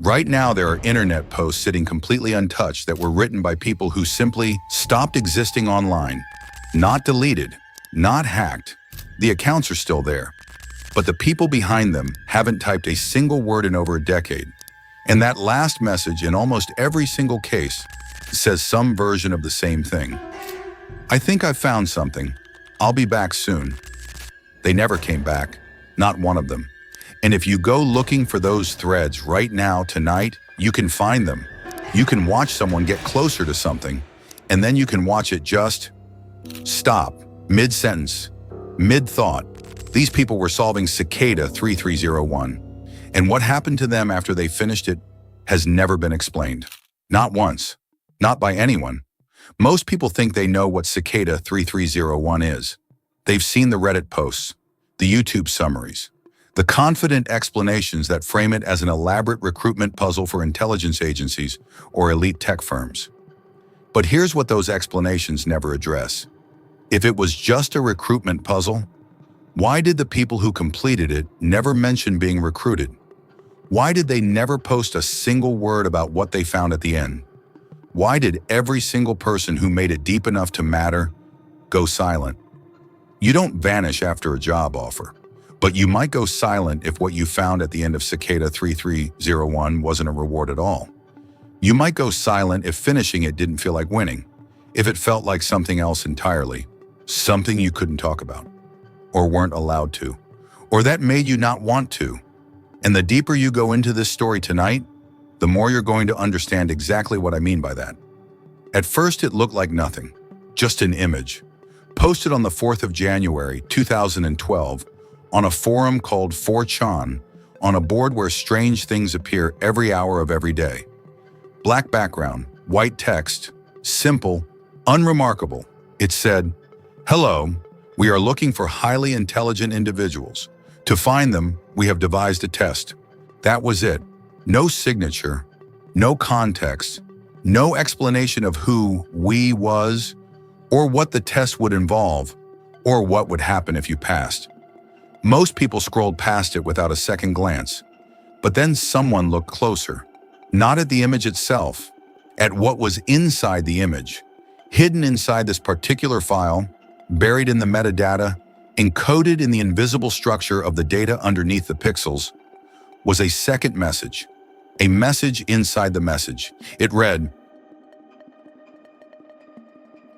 Right now, there are internet posts sitting completely untouched that were written by people who simply stopped existing online. Not deleted, not hacked. The accounts are still there, but the people behind them haven't typed a single word in over a decade. And that last message in almost every single case says some version of the same thing. I think I've found something. I'll be back soon. They never came back, not one of them. And if you go looking for those threads right now, tonight, you can find them. You can watch someone get closer to something, and then you can watch it just stop, mid-sentence, mid-thought. These people were solving Cicada 3301, and what happened to them after they finished it has never been explained. Not once, not by anyone. Most people think they know what Cicada 3301 is. They've seen the Reddit posts, the YouTube summaries, the confident explanations that frame it as an elaborate recruitment puzzle for intelligence agencies or elite tech firms. But here's what those explanations never address. If it was just a recruitment puzzle, why did the people who completed it never mention being recruited? Why did they never post a single word about what they found at the end? Why did every single person who made it deep enough to matter go silent? You don't vanish after a job offer, but you might go silent if what you found at the end of Cicada 3301 wasn't a reward at all. You might go silent if finishing it didn't feel like winning, if it felt like something else entirely, something you couldn't talk about, or weren't allowed to, or that made you not want to. And the deeper you go into this story tonight, the more you're going to understand exactly what I mean by that. At first, it looked like nothing, just an image, posted on the 4th of January, 2012, on a forum called 4chan, on a board where strange things appear every hour of every day. Black background, white text, simple, unremarkable. It said, "Hello, we are looking for highly intelligent individuals. To find them, we have devised a test." That was it. No signature, no context, no explanation of who we was, or what the test would involve, or what would happen if you passed. Most people scrolled past it without a second glance, but then someone looked closer, not at the image itself, at what was inside the image, hidden inside this particular file, buried in the metadata, encoded in the invisible structure of the data underneath the pixels, was a second message, a message inside the message. It read,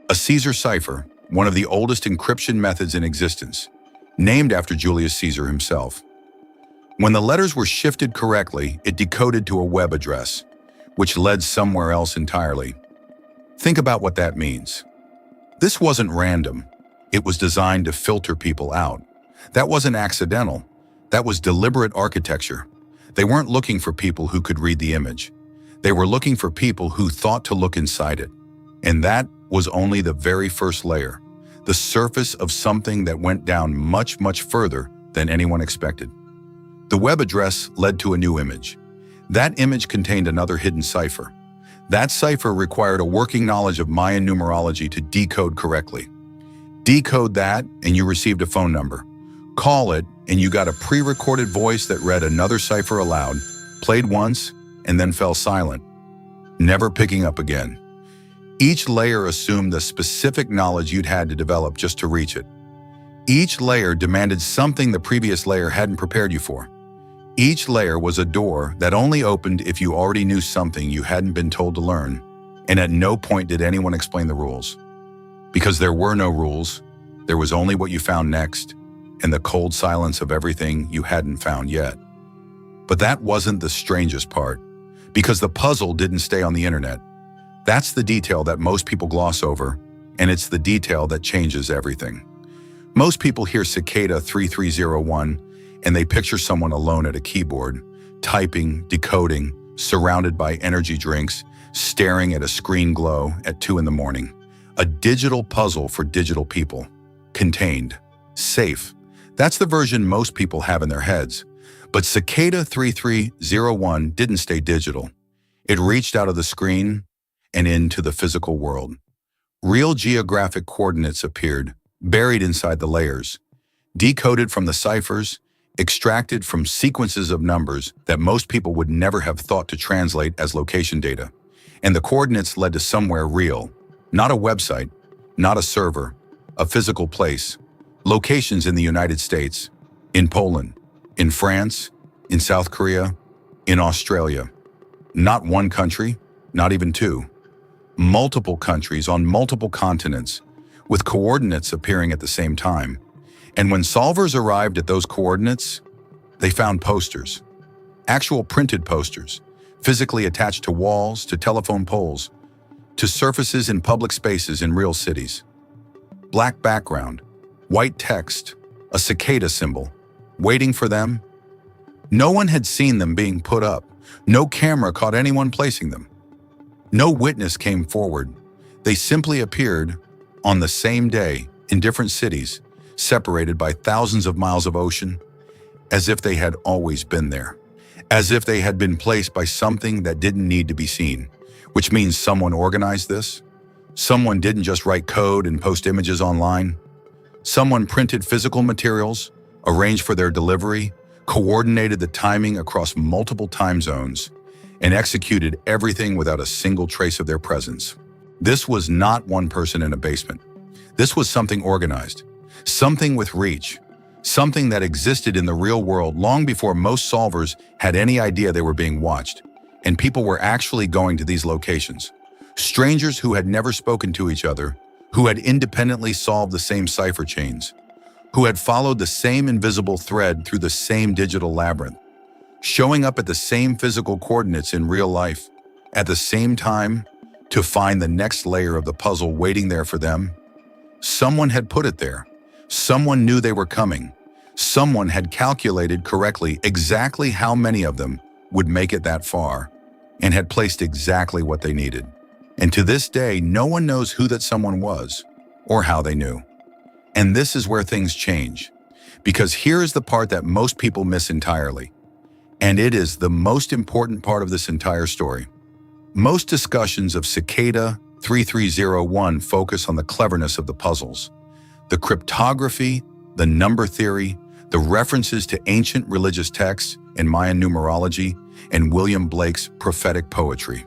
"A Caesar cipher, one of the oldest encryption methods in existence, named after Julius Caesar himself. When the letters were shifted correctly, it decoded to a web address, which led somewhere else entirely." Think about what that means. This wasn't random. It was designed to filter people out. That wasn't accidental. That was deliberate architecture. They weren't looking for people who could read the image. They were looking for people who thought to look inside it. And that was only the very first layer, the surface of something that went down much, much further than anyone expected. The web address led to a new image. That image contained another hidden cipher. That cipher required a working knowledge of Mayan numerology to decode correctly. Decode that, and you received a phone number. Call it, and you got a pre-recorded voice that read another cipher aloud, played once, and then fell silent, never picking up again. Each layer assumed the specific knowledge you'd had to develop just to reach it. Each layer demanded something the previous layer hadn't prepared you for. Each layer was a door that only opened if you already knew something you hadn't been told to learn, and at no point did anyone explain the rules. Because there were no rules, there was only what you found next, and the cold silence of everything you hadn't found yet. But that wasn't the strangest part, because the puzzle didn't stay on the internet. That's the detail that most people gloss over, and it's the detail that changes everything. Most people hear Cicada 3301, and they picture someone alone at a keyboard, typing, decoding, surrounded by energy drinks, staring at a screen glow at 2 in the morning. A digital puzzle for digital people. Contained. Safe. That's the version most people have in their heads. But Cicada 3301 didn't stay digital. It reached out of the screen and into the physical world. Real geographic coordinates appeared, buried inside the layers, decoded from the ciphers, extracted from sequences of numbers that most people would never have thought to translate as location data. And the coordinates led to somewhere real, not a website, not a server, a physical place, locations in the United States, in Poland, in France, in South Korea, in Australia. Not one country, not even two. Multiple countries on multiple continents, with coordinates appearing at the same time. And when solvers arrived at those coordinates, they found posters. Actual printed posters, physically attached to walls, to telephone poles, to surfaces in public spaces in real cities. Black background, white text, a cicada symbol, waiting for them. No one had seen them being put up. No camera caught anyone placing them. No witness came forward. They simply appeared on the same day in different cities, separated by thousands of miles of ocean, as if they had always been there, as if they had been placed by something that didn't need to be seen, which means someone organized this. Someone didn't just write code and post images online. Someone printed physical materials, arranged for their delivery, coordinated the timing across multiple time zones, and executed everything without a single trace of their presence. This was not one person in a basement. This was something organized, something with reach, something that existed in the real world long before most solvers had any idea they were being watched, and people were actually going to these locations. Strangers who had never spoken to each other, who had independently solved the same cipher chains, who had followed the same invisible thread through the same digital labyrinth, showing up at the same physical coordinates in real life, at the same time, to find the next layer of the puzzle waiting there for them. Someone had put it there. Someone knew they were coming. Someone had calculated correctly exactly how many of them would make it that far, and had placed exactly what they needed. And to this day, no one knows who that someone was, or how they knew. And this is where things change, because here is the part that most people miss entirely. And it is the most important part of this entire story. Most discussions of Cicada 3301 focus on the cleverness of the puzzles, the cryptography, the number theory, the references to ancient religious texts and Mayan numerology, and William Blake's prophetic poetry.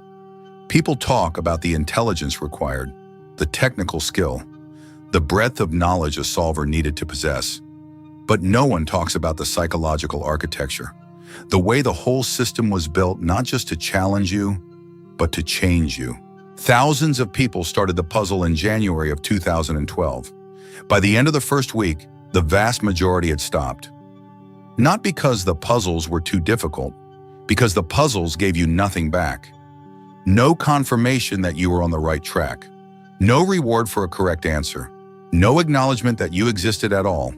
People talk about the intelligence required, the technical skill, the breadth of knowledge a solver needed to possess. But no one talks about the psychological architecture, the way the whole system was built not just to challenge you, but to change you. Thousands of people started the puzzle in January of 2012. By the end of the first week, the vast majority had stopped. Not because the puzzles were too difficult, because the puzzles gave you nothing back. No confirmation that you were on the right track. No reward for a correct answer. No acknowledgement that you existed at all.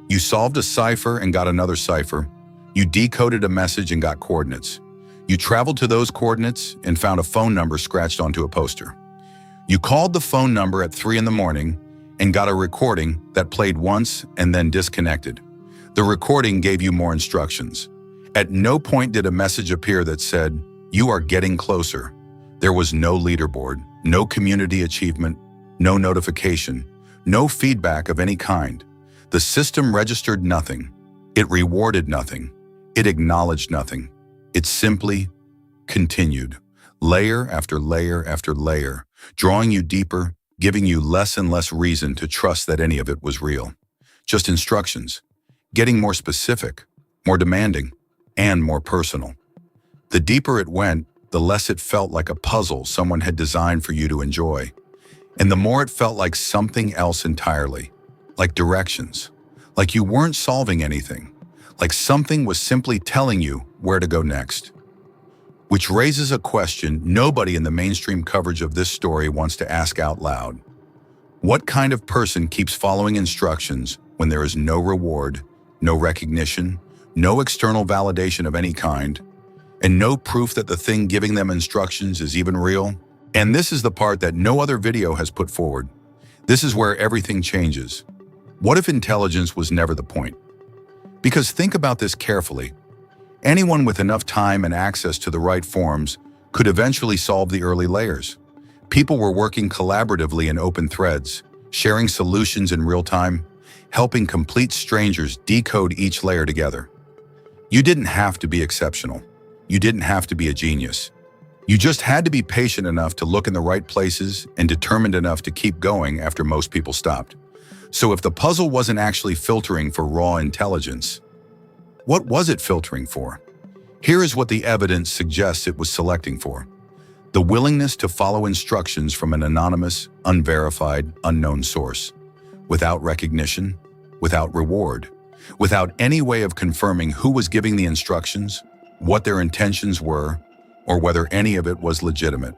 You solved a cipher and got another cipher. You decoded a message and got coordinates. You traveled to those coordinates and found a phone number scratched onto a poster. You called the phone number at 3 in the morning and got a recording that played once and then disconnected. The recording gave you more instructions. At no point did a message appear that said, "You are getting closer." There was no leaderboard, no community achievement, no notification, no feedback of any kind. The system registered nothing. It rewarded nothing. It acknowledged nothing. It simply continued, layer after layer after layer, drawing you deeper, giving you less and less reason to trust that any of it was real. Just instructions, getting more specific, more demanding, and more personal. The deeper it went, the less it felt like a puzzle someone had designed for you to enjoy. And the more it felt like something else entirely, like directions, like you weren't solving anything, like something was simply telling you where to go next. Which raises a question nobody in the mainstream coverage of this story wants to ask out loud. What kind of person keeps following instructions when there is no reward, no recognition, no external validation of any kind, and no proof that the thing giving them instructions is even real? And this is the part that no other video has put forward. This is where everything changes. What if intelligence was never the point? Because think about this carefully. Anyone with enough time and access to the right forms could eventually solve the early layers. People were working collaboratively in open threads, sharing solutions in real time, helping complete strangers decode each layer together. You didn't have to be exceptional. You didn't have to be a genius. You just had to be patient enough to look in the right places and determined enough to keep going after most people stopped. So if the puzzle wasn't actually filtering for raw intelligence, what was it filtering for? Here is what the evidence suggests it was selecting for: the willingness to follow instructions from an anonymous, unverified, unknown source, without recognition, without reward, without any way of confirming who was giving the instructions, what their intentions were, or whether any of it was legitimate.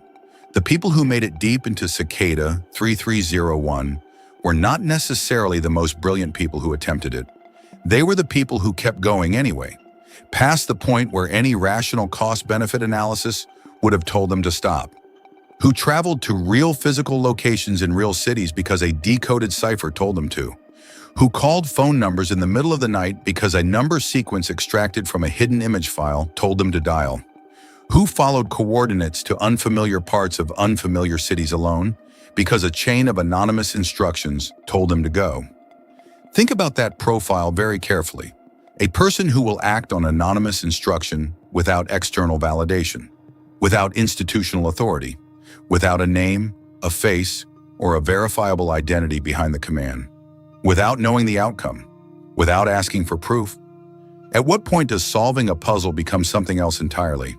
The people who made it deep into Cicada 3301 were not necessarily the most brilliant people who attempted it. They were the people who kept going anyway, past the point where any rational cost-benefit analysis would have told them to stop, who traveled to real physical locations in real cities because a decoded cipher told them to, who called phone numbers in the middle of the night because a number sequence extracted from a hidden image file told them to dial, who followed coordinates to unfamiliar parts of unfamiliar cities alone because a chain of anonymous instructions told them to go. Think about that profile very carefully. A person who will act on anonymous instruction without external validation, without institutional authority, without a name, a face, or a verifiable identity behind the command, without knowing the outcome, without asking for proof. At what point does solving a puzzle become something else entirely?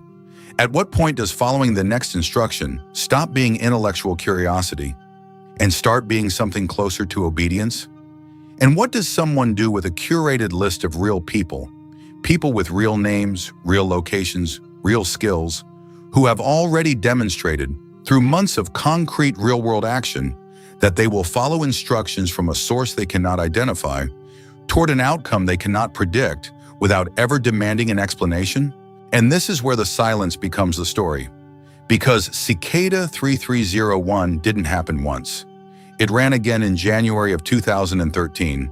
At what point does following the next instruction stop being intellectual curiosity and start being something closer to obedience? And what does someone do with a curated list of real people, people with real names, real locations, real skills, who have already demonstrated through months of concrete real-world action that they will follow instructions from a source they cannot identify toward an outcome they cannot predict without ever demanding an explanation? And this is where the silence becomes the story. Because Cicada 3301 didn't happen once. It ran again in January of 2013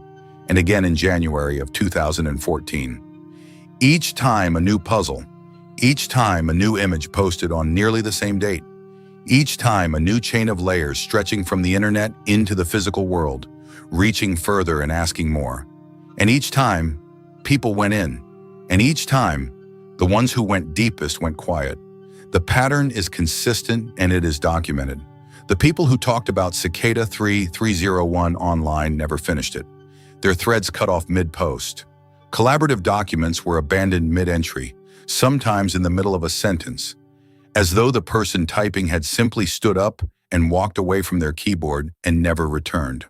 and again in January of 2014. Each time a new puzzle, each time a new image posted on nearly the same date, each time a new chain of layers stretching from the internet into the physical world, reaching further and asking more. And each time, people went in. And each time, the ones who went deepest went quiet. The pattern is consistent and it is documented. The people who talked about Cicada 3301 online never finished it. Their threads cut off mid-post. Collaborative documents were abandoned mid-entry, sometimes in the middle of a sentence, as though the person typing had simply stood up and walked away from their keyboard and never returned.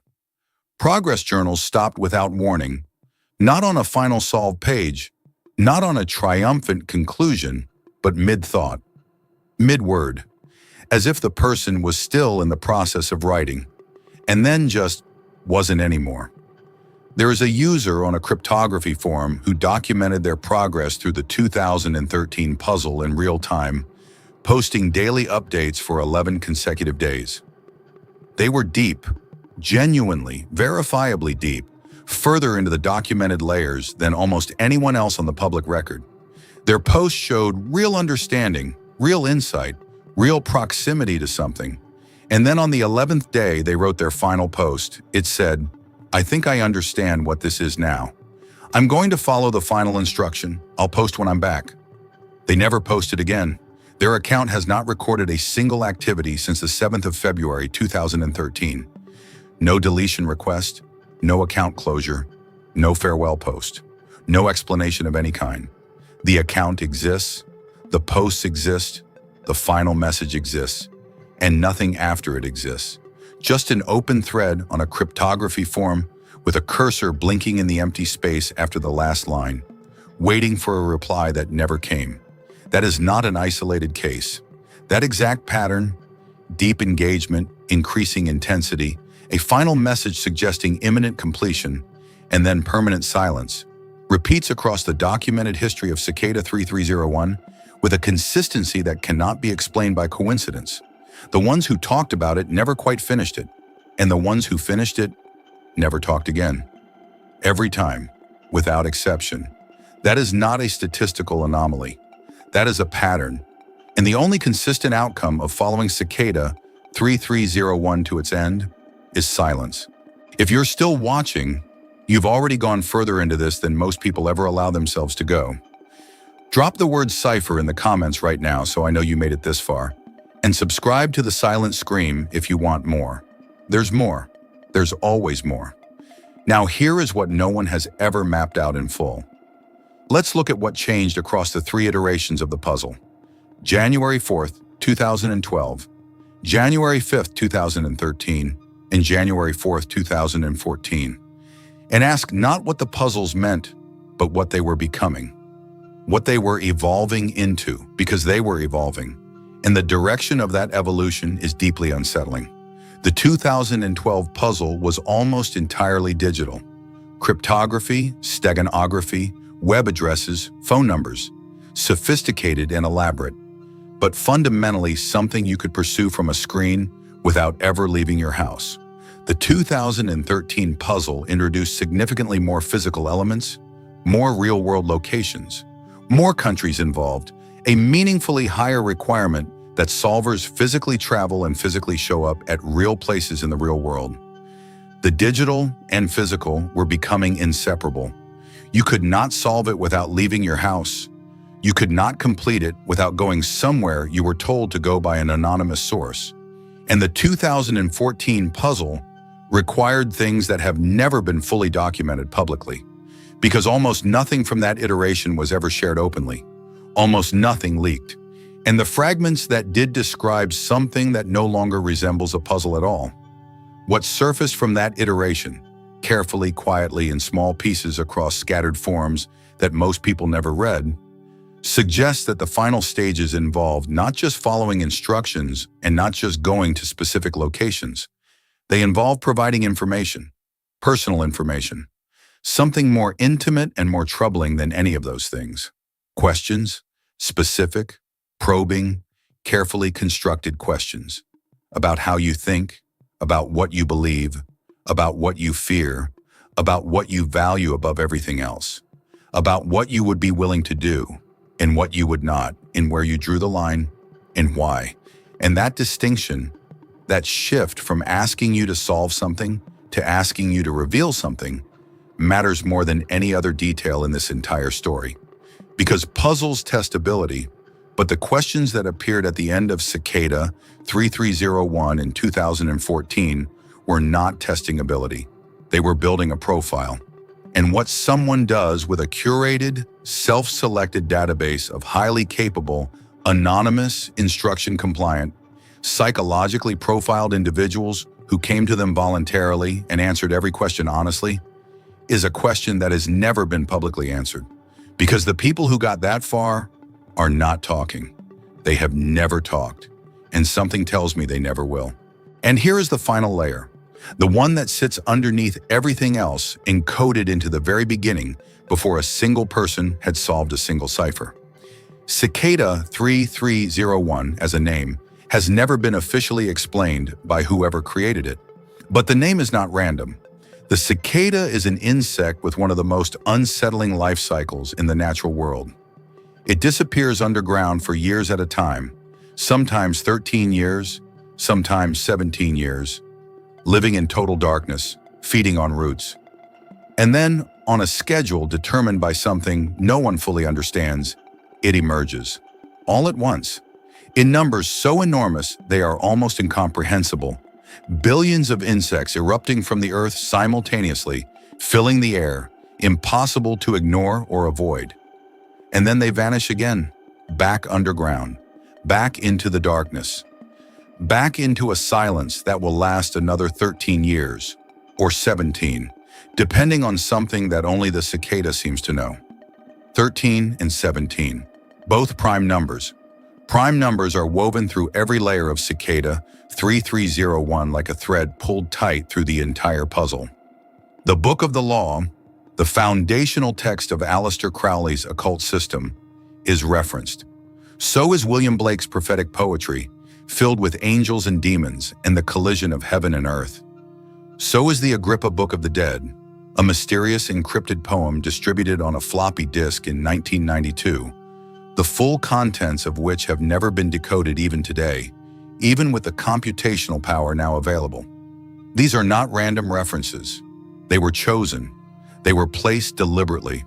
Progress journals stopped without warning, not on a final solved page, not on a triumphant conclusion, but mid-thought, mid-word, as if the person was still in the process of writing, and then just wasn't anymore. There is a user on a cryptography forum who documented their progress through the 2013 puzzle in real time, posting daily updates for 11 consecutive days. They were deep, genuinely, verifiably deep, further into the documented layers than almost anyone else on the public record. Their posts showed real understanding, real insight, real proximity to something. And then on the 11th day, they wrote their final post. It said, "I think I understand what this is now. I'm going to follow the final instruction. I'll post when I'm back." They never posted again. Their account has not recorded a single activity since the 7th of February 2013. No deletion request, no account closure, no farewell post, no explanation of any kind. The account exists, the posts exist, the final message exists, and nothing after it exists. Just an open thread on a cryptography forum with a cursor blinking in the empty space after the last line, waiting for a reply that never came. That is not an isolated case. That exact pattern, deep engagement, increasing intensity, a final message suggesting imminent completion, and then permanent silence, repeats across the documented history of Cicada 3301 with a consistency that cannot be explained by coincidence. The ones who talked about it never quite finished it, and the ones who finished it never talked again. Every time, without exception. That is not a statistical anomaly. That is a pattern. And the only consistent outcome of following Cicada 3301 to its end is silence. If you're still watching, You've already gone further into this than most people ever allow themselves to go. Drop the word cipher in the comments right now so I know you made it this far. And subscribe to The Silent Scream if you want more. There's more. There's always more. Now here is what no one has ever mapped out in full. Let's look at what changed across the 3 iterations of the puzzle. January 4th, 2012, January 5th, 2013, and January 4th, 2014. And ask not what the puzzles meant, but what they were becoming. What they were evolving into, because they were evolving. And the direction of that evolution is deeply unsettling. The 2012 puzzle was almost entirely digital. Cryptography, steganography, web addresses, phone numbers. Sophisticated and elaborate, but fundamentally something you could pursue from a screen without ever leaving your house. The 2013 puzzle introduced significantly more physical elements, more real-world locations, more countries involved, a meaningfully higher requirement that solvers physically travel and physically show up at real places in the real world. The digital and physical were becoming inseparable. You could not solve it without leaving your house. You could not complete it without going somewhere you were told to go by an anonymous source. And the 2014 puzzle required things that have never been fully documented publicly, because almost nothing from that iteration was ever shared openly. Almost nothing leaked. And the fragments that did describe something that no longer resembles a puzzle at all. What surfaced from that iteration, carefully, quietly, in small pieces across scattered forms that most people never read, suggests that the final stages involved not just following instructions and not just going to specific locations. They involve providing information, personal information, something more intimate and more troubling than any of those things. Questions, specific, probing, carefully constructed questions about how you think, about what you believe, about what you fear, about what you value above everything else, about what you would be willing to do and what you would not, and where you drew the line and why. And that distinction, that shift from asking you to solve something to asking you to reveal something, matters more than any other detail in this entire story. Because puzzles test ability, but the questions that appeared at the end of Cicada 3301 in 2014 were not testing ability. They were building a profile. And what someone does with a curated, self-selected database of highly capable, anonymous, instruction-compliant, psychologically profiled individuals who came to them voluntarily and answered every question honestly, is a question that has never been publicly answered. Because the people who got that far are not talking. They have never talked, and something tells me they never will. And here is the final layer, the one that sits underneath everything else, encoded into the very beginning before a single person had solved a single cipher. Cicada 3301 as a name has never been officially explained by whoever created it. But the name is not random. The cicada is an insect with one of the most unsettling life cycles in the natural world. It disappears underground for years at a time, sometimes 13 years, sometimes 17 years, living in total darkness, feeding on roots. And then, on a schedule determined by something no one fully understands, it emerges, all at once. In numbers so enormous they are almost incomprehensible, billions of insects erupting from the earth simultaneously, filling the air, impossible to ignore or avoid. And then they vanish again, back underground, back into the darkness, back into a silence that will last another 13 years, or 17, depending on something that only the cicada seems to know. 13 and 17, both prime numbers. Prime numbers are woven through every layer of Cicada 3301 like a thread pulled tight through the entire puzzle. The Book of the Law, the foundational text of Aleister Crowley's occult system, is referenced. So is William Blake's prophetic poetry, filled with angels and demons and the collision of heaven and earth. So is the Agrippa Book of the Dead, a mysterious encrypted poem distributed on a floppy disk in 1992, the full contents of which have never been decoded even today, even with the computational power now available. These are not random references. They were chosen. They were placed deliberately.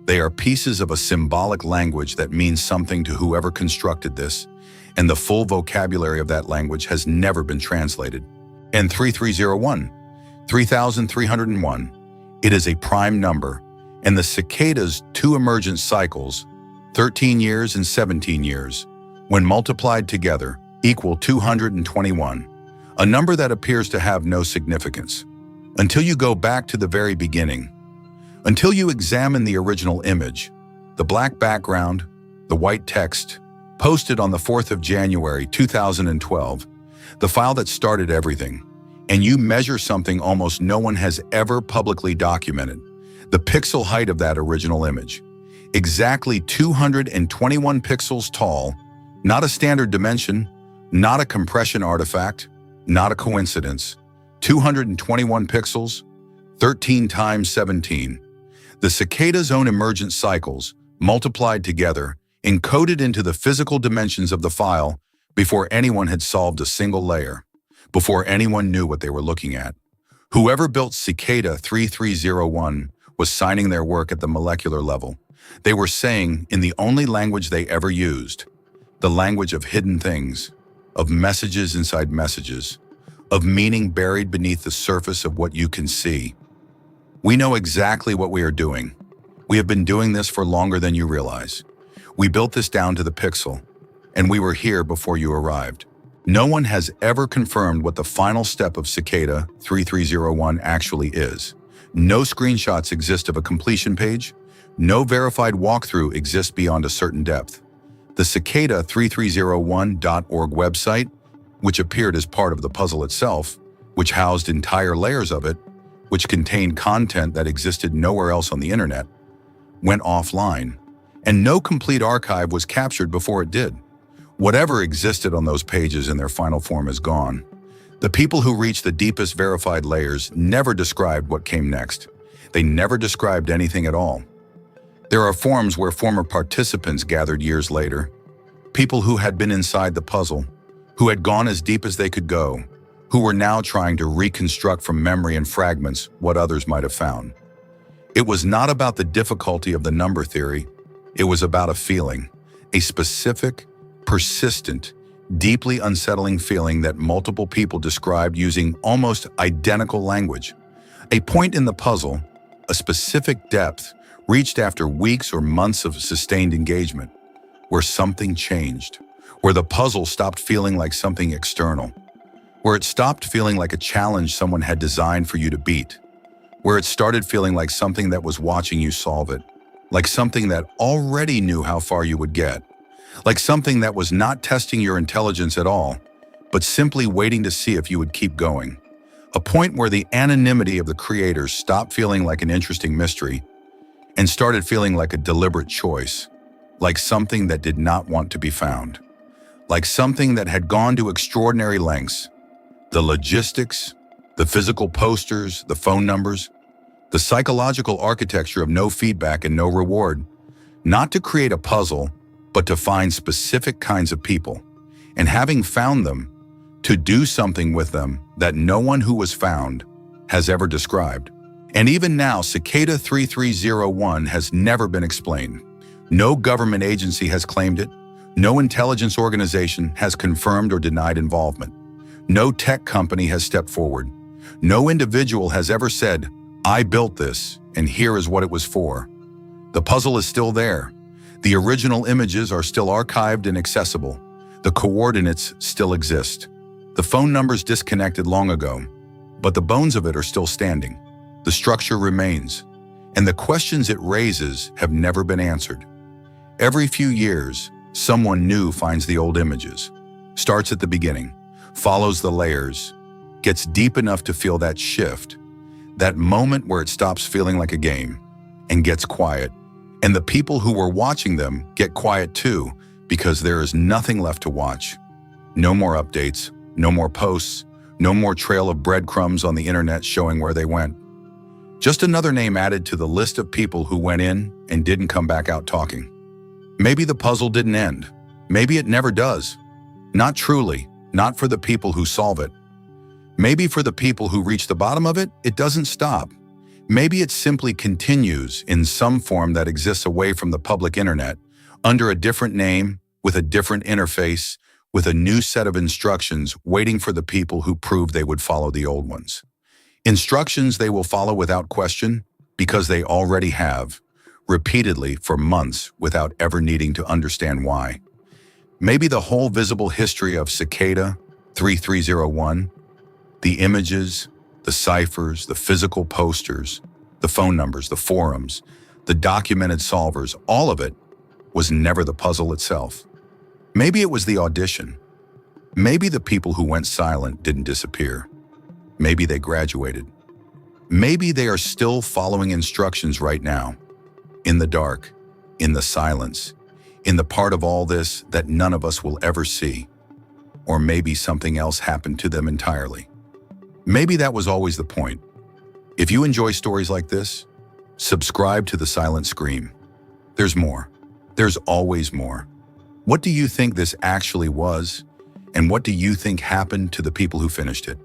They are pieces of a symbolic language that means something to whoever constructed this, and the full vocabulary of that language has never been translated. And 3301, 3301, it is a prime number, and the cicada's two emergent cycles, 13 years and 17 years, when multiplied together, equal 221, a number that appears to have no significance, until you go back to the very beginning, until you examine the original image, the black background, the white text, posted on the 4th of January 2012, the file that started everything, and you measure something almost no one has ever publicly documented, the pixel height of that original image, exactly 221 pixels tall, not a standard dimension, not a compression artifact, not a coincidence, 221 pixels, 13 times 17. The cicada's own emergent cycles, multiplied together, encoded into the physical dimensions of the file before anyone had solved a single layer, before anyone knew what they were looking at. Whoever built Cicada 3301 was signing their work at the molecular level. They were saying, in the only language they ever used, the language of hidden things, of messages inside messages, of meaning buried beneath the surface of what you can see. We know exactly what we are doing. We have been doing this for longer than you realize. We built this down to the pixel, and we were here before you arrived. No one has ever confirmed what the final step of Cicada 3301 actually is. No screenshots exist of a completion page. No verified walkthrough exists beyond a certain depth. The cicada3301.org website, which appeared as part of the puzzle itself, which housed entire layers of it, which contained content that existed nowhere else on the internet, went offline, and no complete archive was captured before it did. Whatever existed on those pages in their final form is gone. The people who reached the deepest verified layers never described what came next. They never described anything at all. There are forums where former participants gathered years later, people who had been inside the puzzle, who had gone as deep as they could go, who were now trying to reconstruct from memory and fragments what others might have found. It was not about the difficulty of the number theory. It was about a feeling, a specific, persistent, deeply unsettling feeling that multiple people described using almost identical language. A point in the puzzle, a specific depth, reached after weeks or months of sustained engagement, where something changed, where the puzzle stopped feeling like something external, where it stopped feeling like a challenge someone had designed for you to beat, where it started feeling like something that was watching you solve it, like something that already knew how far you would get, like something that was not testing your intelligence at all, but simply waiting to see if you would keep going. A point where the anonymity of the creators stopped feeling like an interesting mystery and started feeling like a deliberate choice, like something that did not want to be found, like something that had gone to extraordinary lengths. The logistics, the physical posters, the phone numbers, the psychological architecture of no feedback and no reward, not to create a puzzle, but to find specific kinds of people, and having found them, to do something with them that no one who was found has ever described. And even now, Cicada 3301 has never been explained. No government agency has claimed it. No intelligence organization has confirmed or denied involvement. No tech company has stepped forward. No individual has ever said, "I built this, and here is what it was for." The puzzle is still there. The original images are still archived and accessible. The coordinates still exist. The phone numbers disconnected long ago, but the bones of it are still standing. The structure remains, and the questions it raises have never been answered. Every few years, someone new finds the old images, starts at the beginning, follows the layers, gets deep enough to feel that shift, that moment where it stops feeling like a game, and gets quiet. And the people who were watching them get quiet too, because there is nothing left to watch. No more updates, no more posts, no more trail of breadcrumbs on the internet showing where they went. Just another name added to the list of people who went in and didn't come back out talking. Maybe the puzzle didn't end. Maybe it never does. Not truly, not for the people who solve it. Maybe for the people who reach the bottom of it, it doesn't stop. Maybe it simply continues in some form that exists away from the public internet, under a different name, with a different interface, with a new set of instructions waiting for the people who proved they would follow the old ones. Instructions they will follow without question, because they already have, repeatedly for months without ever needing to understand why. Maybe the whole visible history of Cicada 3301, the images, the ciphers, the physical posters, the phone numbers, the forums, the documented solvers, all of it was never the puzzle itself. Maybe it was the audition. Maybe the people who went silent didn't disappear. Maybe they graduated. Maybe they are still following instructions right now, in the dark, in the silence, in the part of all this that none of us will ever see. Or maybe something else happened to them entirely. Maybe that was always the point. If you enjoy stories like this, subscribe to The Silent Scream. There's more. There's always more. What do you think this actually was? And what do you think happened to the people who finished it?